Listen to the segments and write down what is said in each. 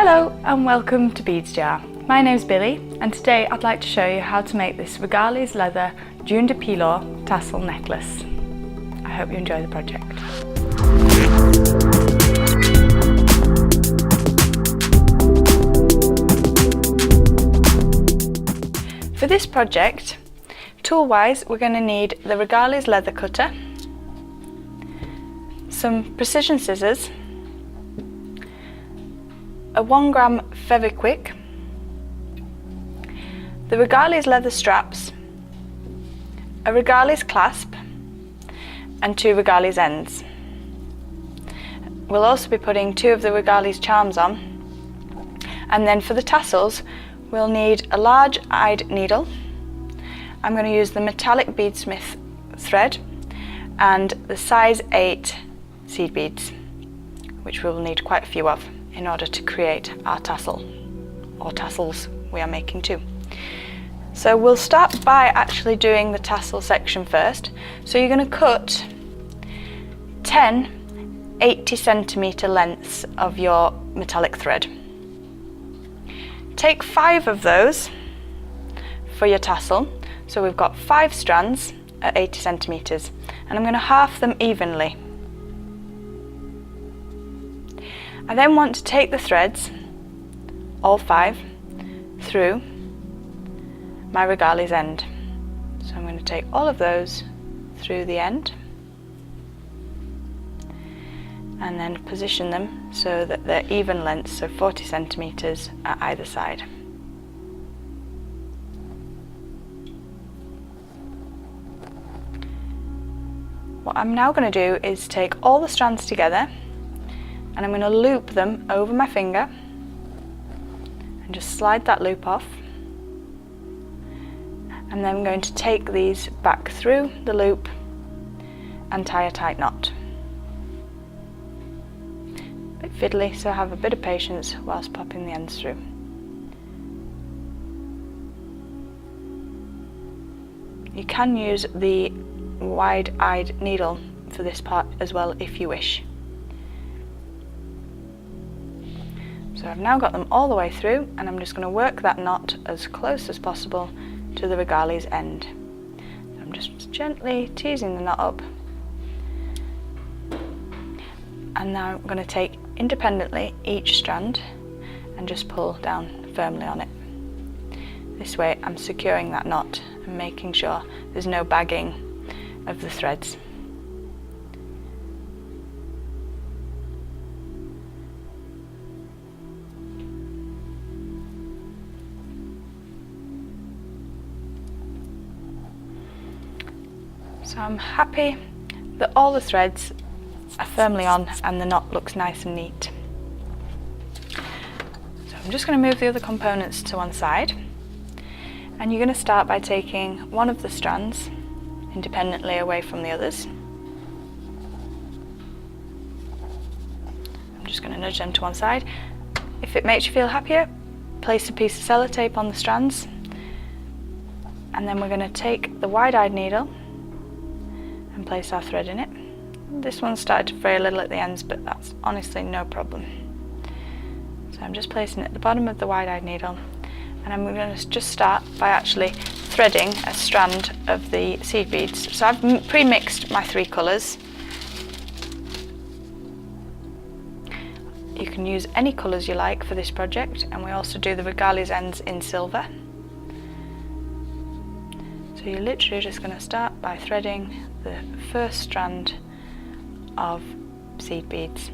Hello and welcome to Beads Jar. My name's Billy and today I'd like to show you how to make this Regaliz leather June de Pilor tassel necklace. I hope you enjoy the project. For this project, tool-wise we're going to need the Regaliz leather cutter, some precision scissors, a 1 gram Fevikwik, the Regaliz leather straps, a Regaliz clasp and 2 Regaliz ends. We'll also be putting 2 of the Regaliz charms on, and then for the tassels we'll need a large-eyed needle. I'm going to use the metallic beadsmith thread and the size 8 seed beads, which we will need quite a few of in order to create our tassel, or tassels we are making too. So we'll start by actually doing the tassel section first. So you're going to cut 10 80cm lengths of your metallic thread. Take 5 of those for your tassel. So we've got 5 strands at 80cm, and I'm going to half them evenly. I then want to take the threads, all 5, through my Regaliz end. So I'm going to take all of those through the end and then position them so that they're even lengths, so 40 centimeters at either side. What I'm now going to do is take all the strands together and I'm going to loop them over my finger and just slide that loop off, and then I'm going to take these back through the loop and tie a tight knot. A bit fiddly, so have a bit of patience whilst popping the ends through. You can use the wide-eyed needle for this part as well if you wish. So I've now got them all the way through, and I'm just going to work that knot as close as possible to the Regaliz end. So I'm just gently teasing the knot up, and now I'm going to take independently each strand and just pull down firmly on it. This way I'm securing that knot and making sure there's no bagging of the threads. So I'm happy that all the threads are firmly on and the knot looks nice and neat. So I'm just going to move the other components to one side, and you're going to start by taking one of the strands independently away from the others. I'm just going to nudge them to one side. If it makes you feel happier, place a piece of sellotape on the strands, and then we're going to take the wide-eyed needle and place our thread in it. This one started to fray a little at the ends, but that's honestly no problem. So I'm just placing it at the bottom of the wide-eyed needle, and I'm going to just start by actually threading a strand of the seed beads. So I've pre-mixed my 3 colours. You can use any colours you like for this project, and we also do the Regaliz ends in silver. So you're literally just going to start by threading the first strand of seed beads.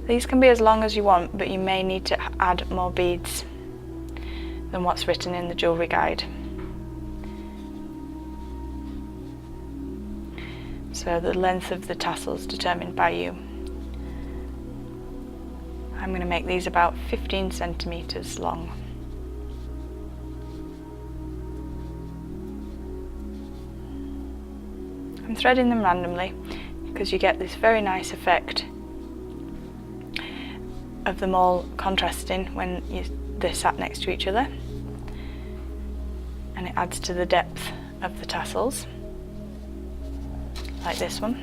These can be as long as you want, but you may need to add more beads than what's written in the jewellery guide. So the length of the tassels determined by you. I'm going to make these about 15 centimeters long. I'm threading them randomly because you get this very nice effect of them all contrasting when they're sat next to each other, and it adds to the depth of the tassels, like this one.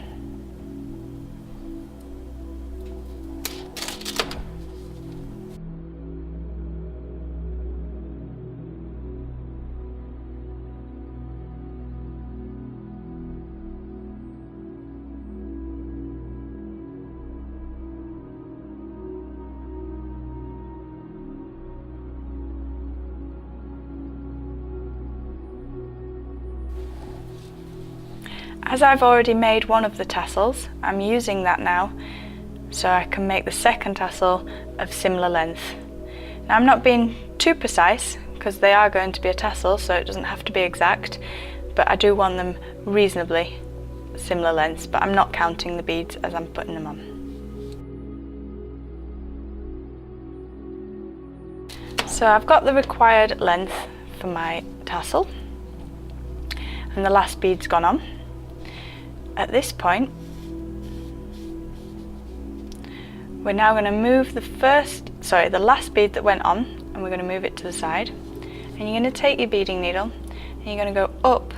As I've already made one of the tassels, I'm using that now so I can make the second tassel of similar length. Now I'm not being too precise because they are going to be a tassel, so it doesn't have to be exact, but I do want them reasonably similar lengths, but I'm not counting the beads as I'm putting them on. So I've got the required length for my tassel and the last bead's gone on. At this point, we're now going to move the last bead that went on, and we're going to move it to the side. And you're going to take your beading needle and you're going to go up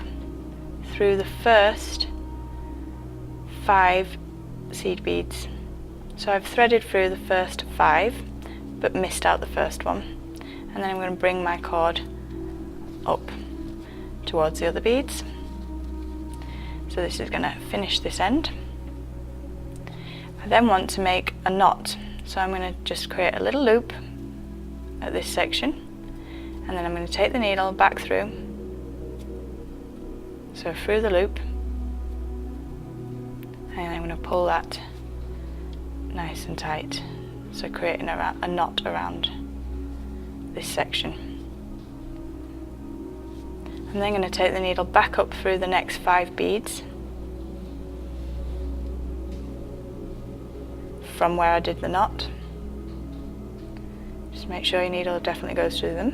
through the first 5 seed beads. So I've threaded through the first 5 but missed out the first one, and then I'm going to bring my cord up towards the other beads. So this is going to finish this end. I then want to make a knot, so I'm going to just create a little loop at this section, and then I'm going to take the needle back through, so through the loop, and I'm going to pull that nice and tight, so creating a knot around this section. I'm then going to take the needle back up through the next 5 beads from where I did the knot. Just make sure your needle definitely goes through them,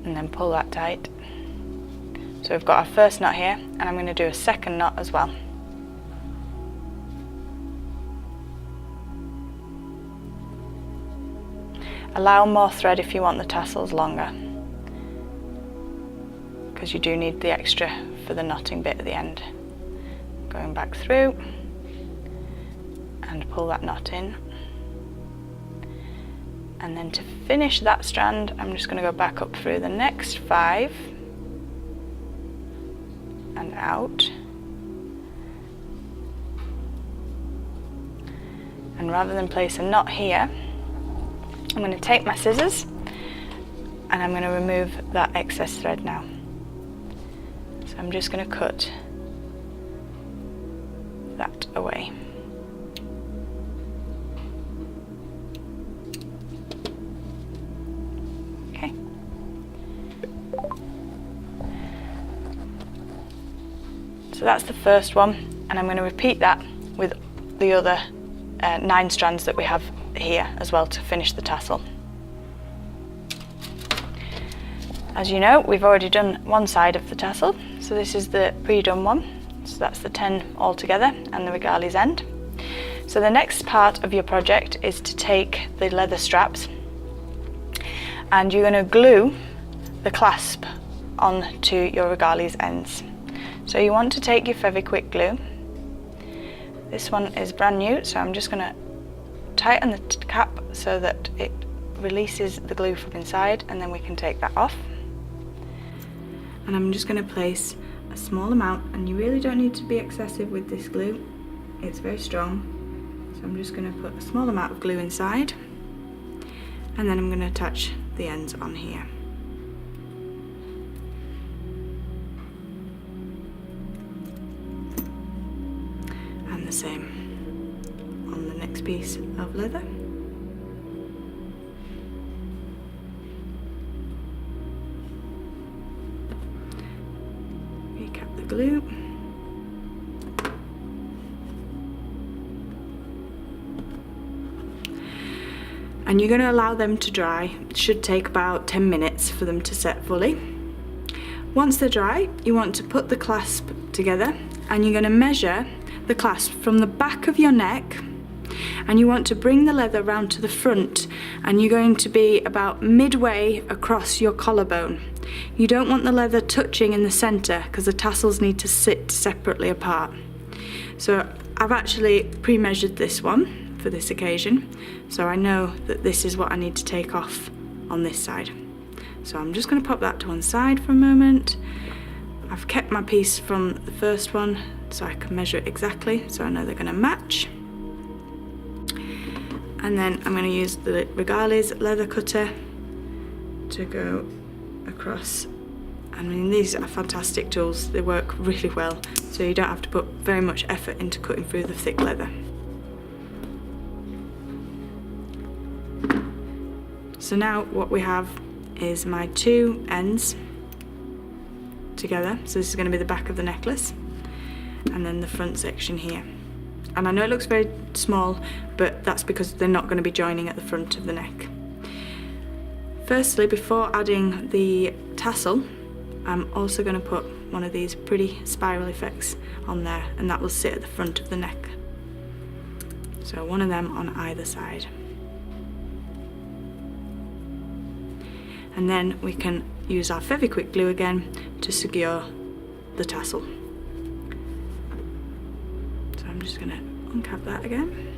and then pull that tight. So we've got our first knot here, and I'm going to do a second knot as well. Allow more thread if you want the tassels longer, because you do need the extra for the knotting bit at the end. Going back through and pull that knot in, and then to finish that strand I'm just going to go back up through the next 5 and out, and rather than place a knot here, I'm going to take my scissors and I'm going to remove that excess thread now. So I'm just going to cut that away. Okay. So that's the first one, and I'm going to repeat that with the other 9 strands that we have here as well to finish the tassel. As you know, we've already done one side of the tassel, so this is the pre-done one, so that's the 10 altogether and the Regaliz end. So the next part of your project is to take the leather straps and you're going to glue the clasp onto your Regaliz ends. So you want to take your Fevikwik glue. This one is brand new, so I'm just going to tighten the cap so that it releases the glue from inside, and then we can take that off. And I'm just going to place a small amount, and you really don't need to be excessive with this glue, it's very strong. So I'm just going to put a small amount of glue inside, and then I'm going to attach the ends on here. And the same on the next piece of leather. Recap the glue. And you're going to allow them to dry. It should take about 10 minutes for them to set fully. Once they're dry, you want to put the clasp together, and you're going to measure the clasp from the back of your neck, and you want to bring the leather round to the front, and you're going to be about midway across your collarbone. You don't want the leather touching in the centre because the tassels need to sit separately apart. So I've actually pre-measured this one for this occasion, so I know that this is what I need to take off on this side. So I'm just going to pop that to one side for a moment. I've kept my piece from the first one so I can measure it exactly, so I know they're going to match. And then I'm going to use the Regaliz leather cutter to go across I mean, these are fantastic tools, they work really well, so you don't have to put very much effort into cutting through the thick leather. So now what we have is my two ends together. So this is going to be the back of the necklace and then the front section here. And I know it looks very small, but that's because they're not going to be joining at the front of the neck. Firstly, before adding the tassel, I'm also going to put one of these pretty spiral effects on there, and that will sit at the front of the neck. So one of them on either side. And then we can use our Fevikwik glue again to secure the tassel. So I'm just going to uncap that again.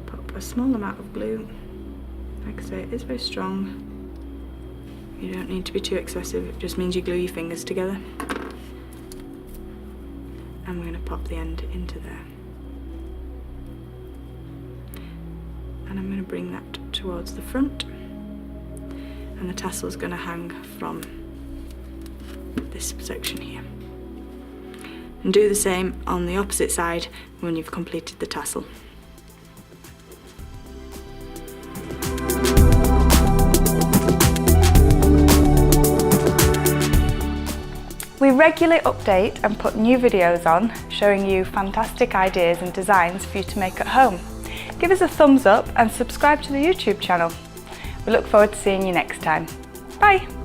Pop a small amount of glue. Like I say, it is very strong. You don't need to be too excessive, it just means you glue your fingers together. And we're going to pop the end into there. And I'm going to bring that towards the front. And the tassel is going to hang from this section here. And do the same on the opposite side when you've completed the tassel. We regularly update and put new videos on showing you fantastic ideas and designs for you to make at home. Give us a thumbs up and subscribe to the YouTube channel. We look forward to seeing you next time. Bye!